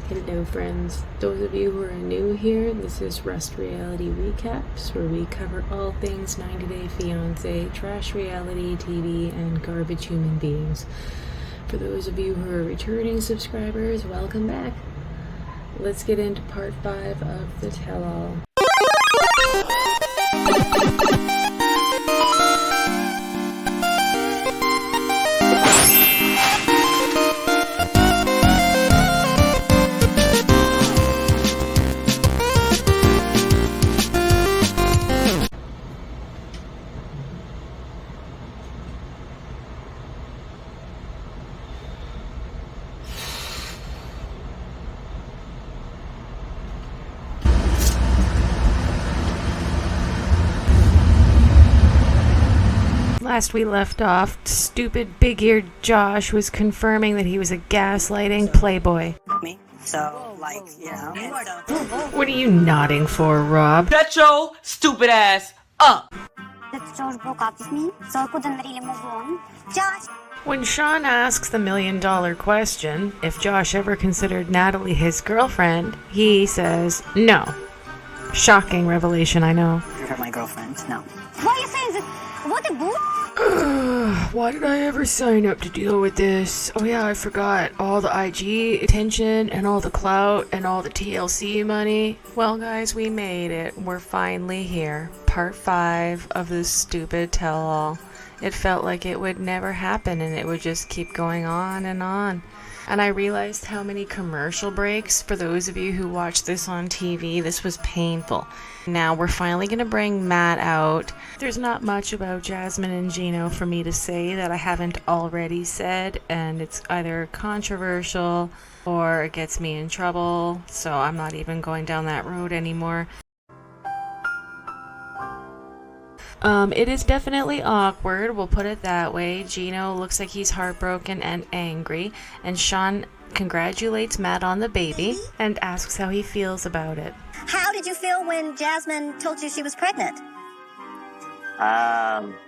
Hello friends, those of you who are new here, this is Rust Reality Recaps, where we cover all things 90 Day Fiance, trash reality TV, and garbage human beings. For those of you who are returning subscribers, welcome back. Let's get into part 5 of the tell-all. Last we left off, stupid big-eared Josh was confirming that he was a gaslighting playboy. Me? So, like, you know. What are you nodding for, Rob? Shut your stupid ass up! That Josh broke up with me, so I couldn't really move on. Josh! When Sean asks the million-dollar question, if Josh ever considered Natalie his girlfriend, he says no. Shocking revelation, I know. You're my girlfriend. No. Why are you saying that? What a boo? Why did I ever sign up to deal with this? Oh yeah, I forgot. All the IG attention and all the clout and all the TLC money. Well guys, we made it. We're finally here. Part 5 of this stupid tell-all. It felt like it would never happen and it would just keep going on. And I realized how many commercial breaks, for those of you who watch this on TV, this was painful. Now we're finally going to bring Matt out. There's not much about Jasmine and Gino for me to say that I haven't already said, and it's either controversial or it gets me in trouble, so I'm not even going down that road anymore. It is definitely awkward, we'll put it that way. Gino looks like he's heartbroken and angry, and Sean congratulates Matt on the baby and asks how he feels about it. How did you feel when Jasmine told you she was pregnant?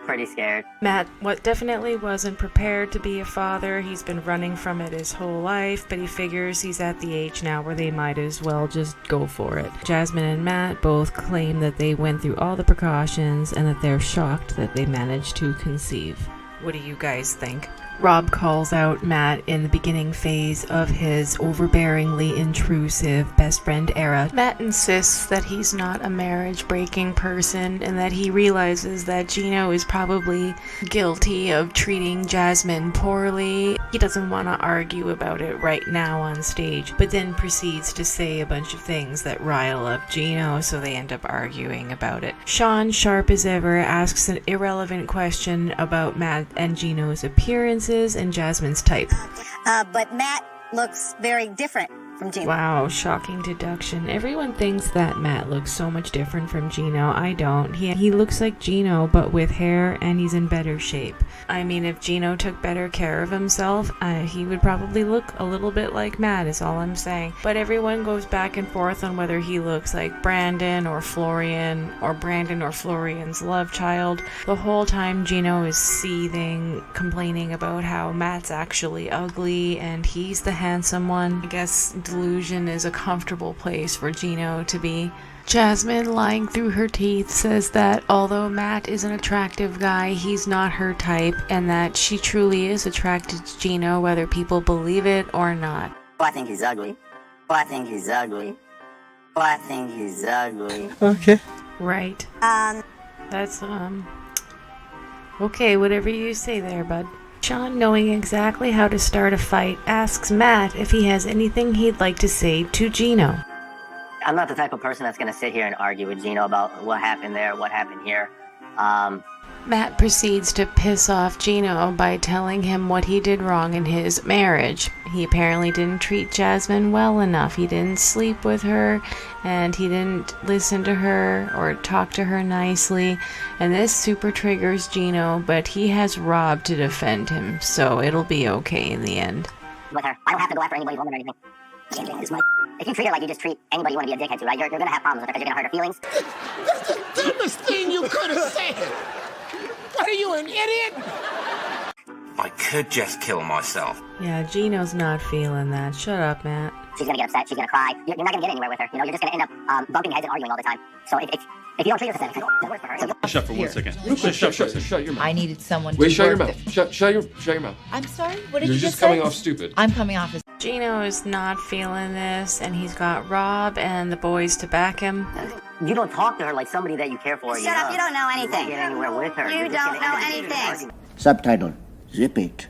Pretty scared. Matt definitely wasn't prepared to be a father. He's been running from it his whole life, but he figures he's at the age now where they might as well just go for it. Jasmine and Matt both claim that they went through all the precautions and that they're shocked that they managed to conceive. What do you guys think? Rob calls out Matt in the beginning phase of his overbearingly intrusive best friend era. Matt insists that he's not a marriage-breaking person and that he realizes that Gino is probably guilty of treating Jasmine poorly. He doesn't want to argue about it right now on stage, but then proceeds to say a bunch of things that rile up Gino, so they end up arguing about it. Sean, sharp as ever, asks an irrelevant question about Matt and Gino's appearance and Jasmine's type. But Matt looks very different from Gino. Wow, shocking deduction. Everyone thinks that Matt looks so much different from Gino. I don't. He looks like Gino, but with hair, and he's in better shape. I mean, if Gino took better care of himself, he would probably look a little bit like Matt, is all I'm saying. But everyone goes back and forth on whether he looks like Brandon or Florian, or Brandon or Florian's love child. The whole time Gino is seething, complaining about how Matt's actually ugly, and he's the handsome one. I guess delusion is a comfortable place for Gino to be. Jasmine, lying through her teeth, says that although Matt is an attractive guy, he's not her type, and that she truly is attracted to Gino, whether people believe it or not. Oh, I think he's ugly. Oh, I think he's ugly. Oh, I think he's ugly. Okay. Right. That's, okay, whatever you say there, bud. Sean, knowing exactly how to start a fight, asks Matt if he has anything he'd like to say to Gino. I'm not the type of person that's gonna sit here and argue with Gino about what happened there, what happened here. Matt proceeds to piss off Gino by telling him what he did wrong in his marriage. He apparently didn't treat Jasmine well enough. He didn't sleep with her, and he didn't listen to her or talk to her nicely. And this super triggers Gino, but he has Rob to defend him, so it'll be okay in the end. With her, I don't have to go after anybody's woman or anything. If you treat her like you just treat anybody you want to be a dickhead to, right? You're gonna have problems with her because you're gonna hurt her feelings. That's the dumbest thing you could have said. What are you, an idiot? I could just kill myself. Yeah, Gino's not feeling that. Shut up, Matt. She's gonna get upset. She's gonna cry. You're not gonna get anywhere with her. You know, you're just gonna end up bumping heads and arguing all the time. So if you don't treat her pathetic, that works for her. So Shut for 1 second. Shut your mouth. I needed someone Wait, to shut your work mouth. the- Shut your mouth. I'm sorry? What did You're you just just coming say? off stupid. I'm coming off as... Gino is not feeling this, and he's got Rob and the boys to back him. you don't talk to her like somebody that you care for. Shut up, you don't know anything. You can't get anywhere with her. You You're just don't gonna know end up getting anything. arguing. Subtitle: Zip it.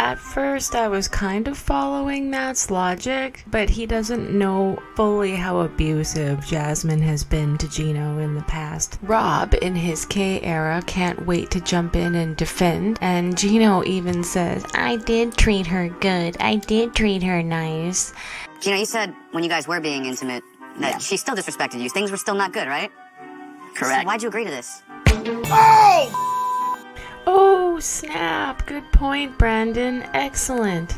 At first, I was kind of following Matt's logic, but he doesn't know fully how abusive Jasmine has been to Gino in the past. Rob, in his K era, can't wait to jump in and defend, and Gino even says, I did treat her good. I did treat her nice. Gino, you said when you guys were being intimate that she still disrespected you. Things were still not good, right? Correct. So why'd you agree to this? Oh, snap. Good point, Brandon. Excellent.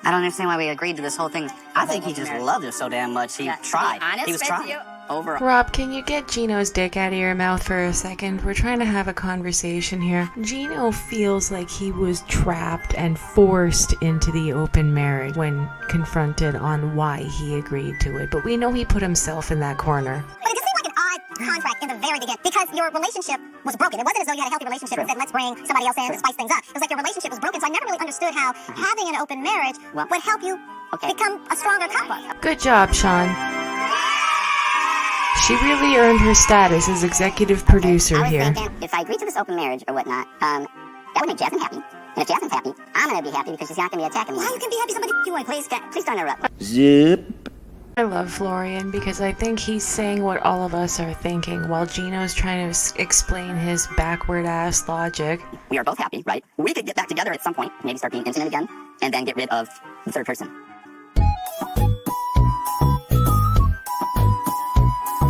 I don't understand why we agreed to this whole thing. I think he just loved her so damn much. He tried. He was trying. Over. Rob, can you get Gino's dick out of your mouth for a second? We're trying to have a conversation here. Gino feels like he was trapped and forced into the open marriage when confronted on why he agreed to it. But we know he put himself in that corner. But it just seemed like an odd contract in the very beginning because your relationship was broken. It wasn't as though you had a healthy relationship and said, let's bring somebody else in to spice things up. It was like your relationship was broken, so I never really understood how having an open marriage would help you become a stronger couple. Good job, Sean. She really earned her status as executive producer I was here. thinking, if I agree to this open marriage or whatnot, that would make Jasmine happy. And if Jasmine's happy, I'm gonna be happy because she's not gonna be attacking me. Why you can be happy somebody you want? Please don't interrupt. Zip. I love Florian because I think he's saying what all of us are thinking while Gino's trying to explain his backward-ass logic. We are both happy, right? We could get back together at some point, maybe start being intimate again, and then get rid of the third person.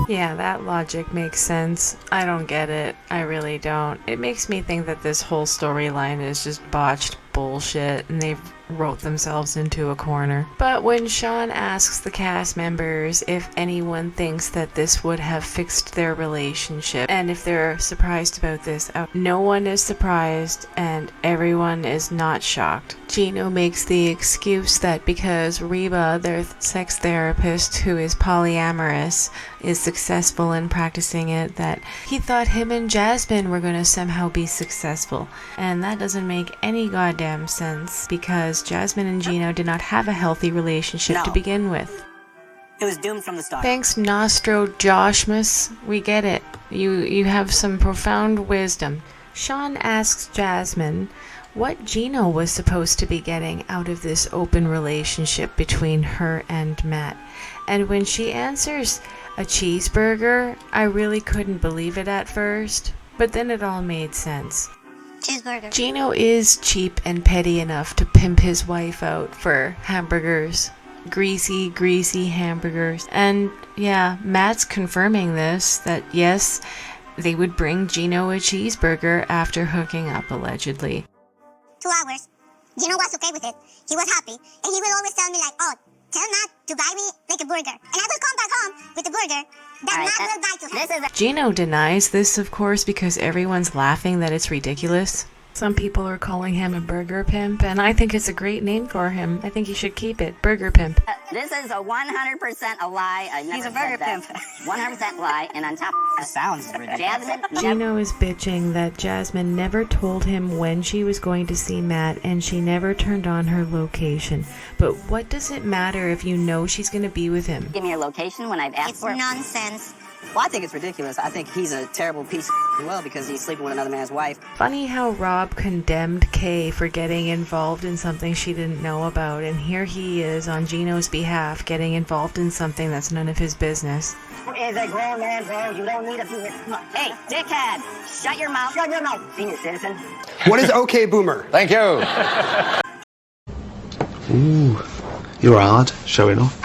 Yeah, that logic makes sense. I don't get it. I really don't. It makes me think that this whole storyline is just botched bullshit and they've wrote themselves into a corner. But when Sean asks the cast members if anyone thinks that this would have fixed their relationship and if they're surprised about this, no one is surprised and everyone is not shocked. Gino makes the excuse that because Reba, their sex therapist who is polyamorous, is successful in practicing it, that he thought him and Jasmine were going to somehow be successful. And that doesn't make any goddamn sense because Jasmine and Gino did not have a healthy relationship to begin with. It was doomed from the start. Thanks, Nostro Joshmus. We get it. You have some profound wisdom. Sean asks Jasmine what Gino was supposed to be getting out of this open relationship between her and Matt. And when she answers a cheeseburger, I really couldn't believe it at first, but then it all made sense. Cheeseburger. Gino is cheap and petty enough to pimp his wife out for hamburgers. Greasy hamburgers. And yeah, Matt's confirming this, that yes, they would bring Gino a cheeseburger after hooking up, allegedly. 2 hours. Gino was okay with it. He was happy. And he will always tell me like, oh, tell Matt to buy me like a burger. And I will come back home with the burger that Matt will buy to him. Gino denies this, of course, because everyone's laughing that it's ridiculous. Some people are calling him a burger pimp, and I think it's a great name for him. I think he should keep it. Burger pimp. This is a 100% a lie. I've never He's a burger said that. 100% lie, and on top of that, Sounds ridiculous. Jasmine Gino is bitching that Jasmine never told him when she was going to see Matt, and she never turned on her location. But what does it matter if you know she's going to be with him? give me your location when I've asked It's for it. nonsense. Well, I think it's ridiculous. I think he's a terrible piece of as well because he's sleeping with another man's wife. Funny how Rob condemned Kay for getting involved in something she didn't know about, and here he is on Gino's behalf getting involved in something that's none of his business. Is a grown man, bro. You don't need a few. Hey, dickhead, shut your mouth. Shut your mouth, senior citizen. What is okay, boomer? Thank you. Ooh, you're hard showing off.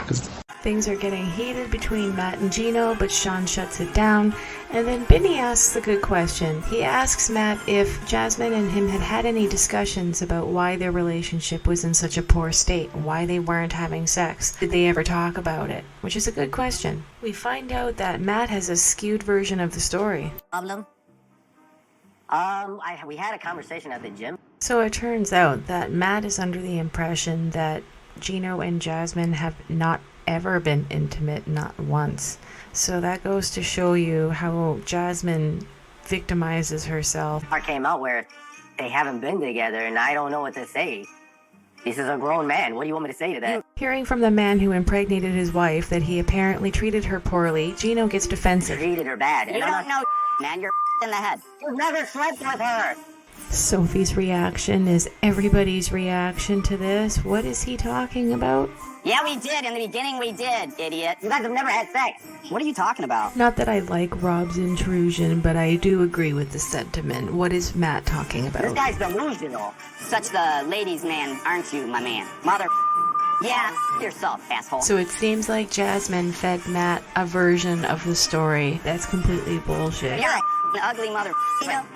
Things are getting heated between Matt and Gino, but Sean shuts it down. And then Benny asks a good question. He asks Matt if Jasmine and him had had any discussions about why their relationship was in such a poor state, why they weren't having sex. Did they ever talk about it? Which is a good question. We find out that Matt has a skewed version of the story. Problem? We had a conversation at the gym. So it turns out that Matt is under the impression that Gino and Jasmine have not ever been intimate, not once. So that goes to show you how Jasmine victimizes herself. Part came out where they haven't been together, and I don't know what to say. This is a grown man. What do you want me to say to that? Hearing from the man who impregnated his wife that he apparently treated her poorly, Gino gets defensive. Treated her bad. You don't know, man. You're in the head. You never slept with her. Sophie's reaction is everybody's reaction to this. What is he talking about? Yeah, we did. In the beginning, we did, idiot. You guys have never had sex. What are you talking about? Not that I like Rob's intrusion, but I do agree with the sentiment. What is Matt talking about? This guy's delusional. Such the ladies' man, aren't you, my man? Mother. Yeah, yourself, asshole. So it seems like Jasmine fed Matt a version of the story. That's completely bullshit. You're an ugly mother.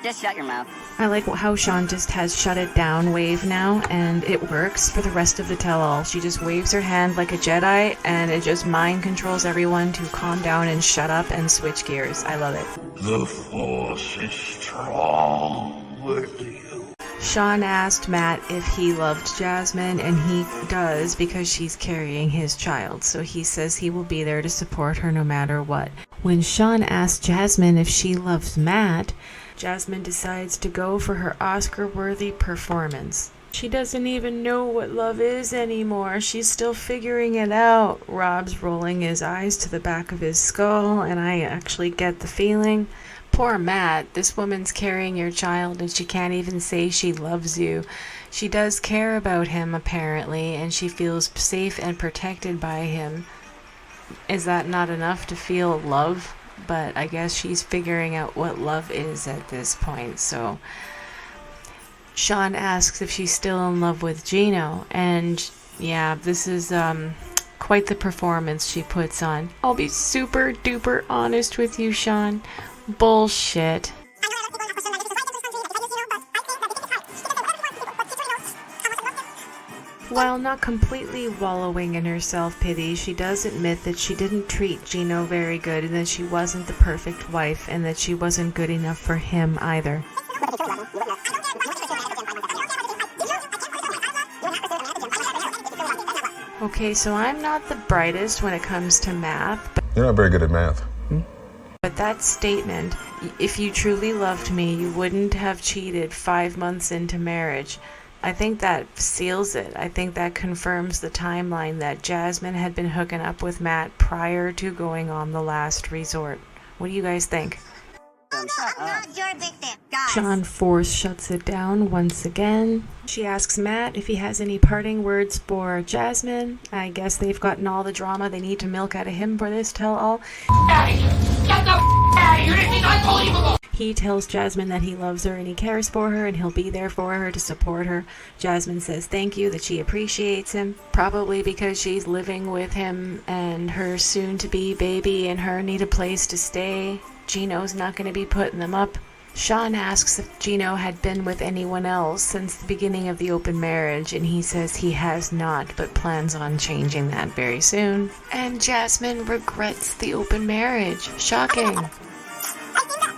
Just shut your mouth. I like how Sean just has shut it down wave now, and it works for the rest of the tell-all. She just waves her hand like a Jedi, and it just mind controls everyone to calm down and shut up and switch gears. I love it. The Force is strong with you. Sean asked Matt if he loved Jasmine, and he does because she's carrying his child, so he says he will be there to support her no matter what. When Sean asks Jasmine if she loves Matt, Jasmine decides to go for her Oscar-worthy performance. She doesn't even know what love is anymore. She's still figuring it out. Rob's rolling his eyes to the back of his skull, and I actually get the feeling. Poor Matt, this woman's carrying your child and she can't even say she loves you. She does care about him apparently, and she feels safe and protected by him. Is that not enough to feel love? But I guess she's figuring out what love is at this point. So Sean asks if she's still in love with Gino, and yeah, this is quite the performance she puts on. I'll be super duper honest with you, Sean. Bullshit. While not completely wallowing in her self-pity, she does admit that she didn't treat Gino very good, and that she wasn't the perfect wife, and that she wasn't good enough for him either. Okay, so I'm not the brightest when it comes to math, but You're not very good at math. that statement, if you truly loved me, you wouldn't have cheated 5 months into marriage. I think that seals it. I think that confirms the timeline that Jasmine had been hooking up with Matt prior to going on the last resort. What do you guys think? I'm not your victim, guys. Sean Force shuts it down once again. She asks Matt if he has any parting words for Jasmine. I guess they've gotten all the drama they need to milk out of him for this tell-all. Get the out of here! This is unbelievable! He tells Jasmine that he loves her and he cares for her and he'll be there for her to support her. Jasmine says thank you, that she appreciates him, probably because she's living with him and her soon-to-be baby and her need a place to stay. Gino's not going to be putting them up. Sean asks if Gino had been with anyone else since the beginning of the open marriage, and he says he has not, but plans on changing that very soon. And Jasmine regrets the open marriage. Shocking. I think that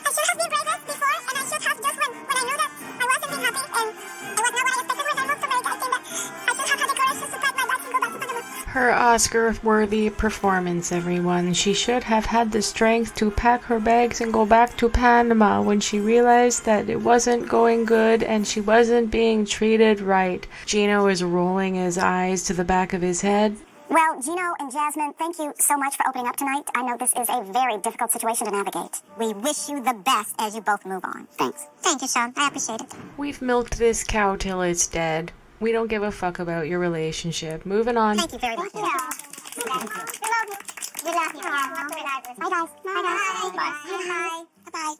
I should have been braver before, and I should have just when I knew that I wasn't being happy and it was not what I expected when I moved to America. I think that I should have had the courage to pack my bags and go back to Panama. Her Oscar-worthy performance, everyone. She should have had the strength to pack her bags and go back to Panama when she realized that it wasn't going good and she wasn't being treated right. Gino is rolling his eyes to the back of his head. Well, Gino and Jasmine, thank you so much for opening up tonight. I know this is a very difficult situation to navigate. We wish you the best as you both move on. Thanks. Thank you, Sean. I appreciate it. We've milked this cow till it's dead. We don't give a fuck about your relationship. Moving on. Thank you very much. Thank you. We love you. We love you. Bye, guys. Bye. Bye. Bye.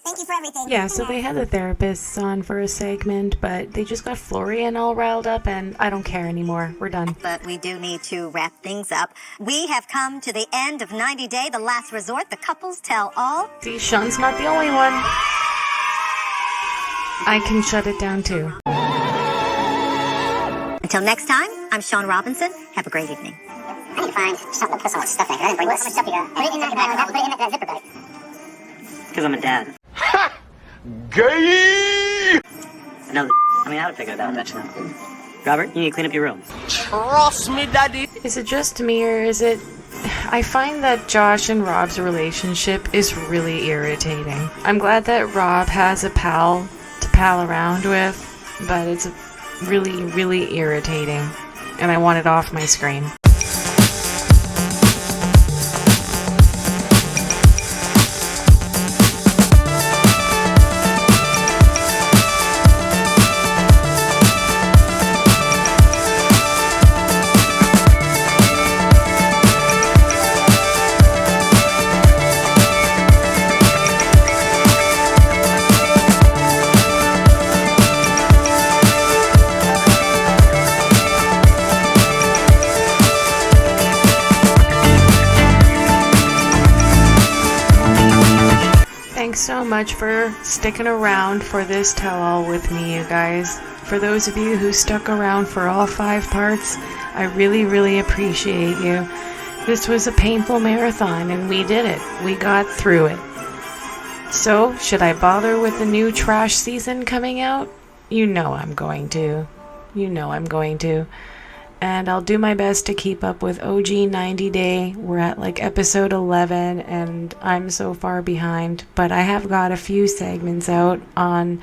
Thank you for everything. Yeah, so they had the therapists on for a segment, but they just got Florian all riled up, and I don't care anymore. We're done. But we do need to wrap things up. We have come to the end of 90 Day, the last resort, the couples tell all. See, Sean's not the only one. I can shut it down too. Until next time, I'm Sean Robinson. Have a great evening. I need to find something to put some stuff in. I didn't bring this. How much stuff you got? Put it in that bag. Put it in that zipper bag. Because I'm a dad. Gay! No, I mean, I would figure it out eventually. Robert, you need to clean up your room. Trust me, daddy. Is it just me, or is it... I find that Josh and Rob's relationship is really irritating. I'm glad that Rob has a pal to pal around with, but it's really, really irritating, and I want it off my screen. Thanks so much for sticking around for this tell-all with me, you guys. For those of you who stuck around for all 5 parts, I really, really appreciate you. This was a painful marathon, and we did it. We got through it. So, should I bother with the new trash season coming out? You know I'm going to. You know I'm going to. And I'll do my best to keep up with OG 90 Day. We're at like episode 11 and I'm so far behind. But I have got a few segments out on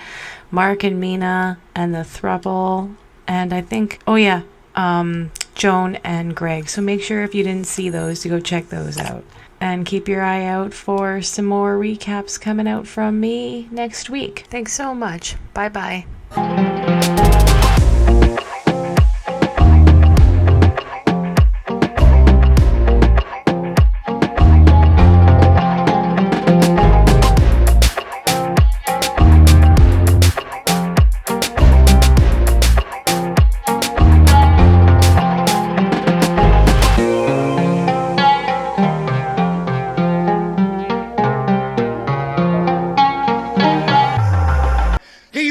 Mark and Mina and the throuple. And I think, Joan and Greg. So make sure if you didn't see those to go check those out. And keep your eye out for some more recaps coming out from me next week. Thanks so much. Bye-bye.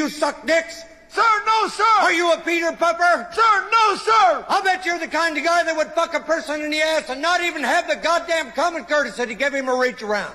Suck dicks? Sir, no, sir! Are you a Peter Pupper? Sir, no, sir! I'll bet you're the kind of guy that would fuck a person in the ass and not even have the goddamn common courtesy to give him a reach around.